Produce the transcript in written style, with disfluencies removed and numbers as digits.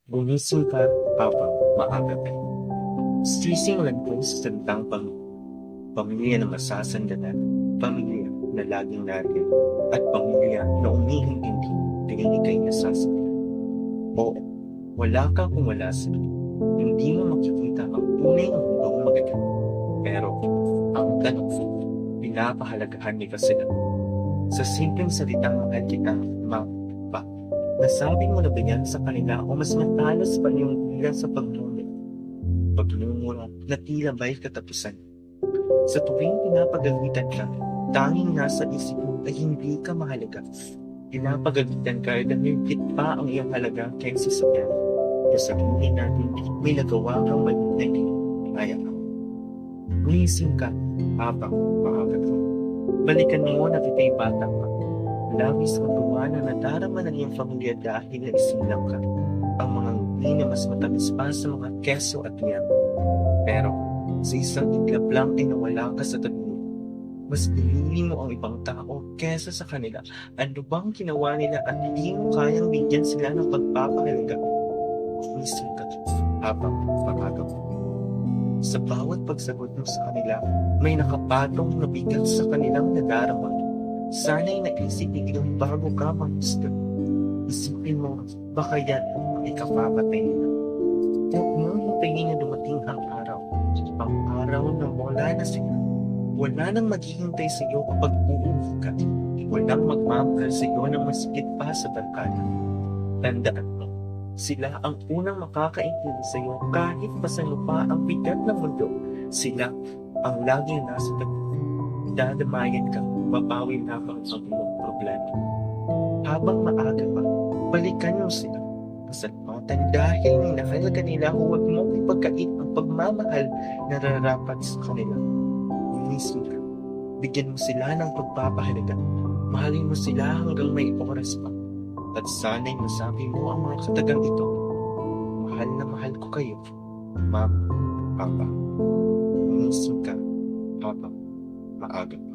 Gumising ka habang maaga pa. Sisimulan ko sa salitang pamilya na masasandalan, pamilya na laging nariyan, at pamilya na umihing-hindi tingin ikay nasasakyan. Oo, wala ka kung wala sila. Hindi mo makikita ang tunay ng mundong magagat. Pero, ang tanong ko, pinapahalagahan ni ka sila. Sa simpleng salitang mahal kita, ma, pa, nasabi mo na ba yan sa kanila o mas matalas pa yung bilang sa pagmumura na tila ba'y katapusan? Sa tuwing pinapagalitan ka, tanging nasa isip mo ay hindi ka mahalaga. Pinapagalitan ka dahil higit pa ang iyong halaga kaysa sa pera. Kaya sabihin natin, may nagawa kang mali na hindi kaya ka. Gumising ka habang maaga ka. Balikan mo na kita'y bata ka. Labis ang tuwa na nadarama ng iyong pamilya dahil na isilang ka. Ang mga ngiti na mas matamis pa sa mga keso at yam. Pero sa isang iglap lang ay nawala ka sa tabi mo. Mas pinili mo ang ibang tao kesa sa kanila. Ano bang ginawa nila at hindi mo kayang bigyan sila ng pagpapahalaga? Gumising ka habang maaga mo. Sa bawat pagsagot mo sa kanila, may nakapatong na bigat sa kanilang nadarama. Sana'y naisip nilang bago ka manghusga. Isipin mo, baka yan ang ikapapatay nila. Huwag mong hintayin na dumating ang araw. Ang araw na wala na sila. Wala nang maghihintay sa iyo kapag uuwi ka. Walang magmamahal sa iyo na masikip pa sa barkada. Tandaan mo, sila ang unang makakaintindi sa iyo kahit pasano pa ang bigat ng mundo. Sila ang laging nasa tabi. Dadamayan ka, babawi lamang ang iyong problema. Habang maaga pa, balikan mo sila. Pasalamatan dahil minahalaga nila, huwag mong ipagkait ang pagmamahal na nararapat sa kanila. Gumising ka. Bigyan mo sila ng pagpapahalaga. Mahalin mo sila hanggang may oras pa. At sana'y masabi mo ang mga katagang ito. Mahal na mahal ko kayo, Mama, Papa. Gumising ka habang maaga pa.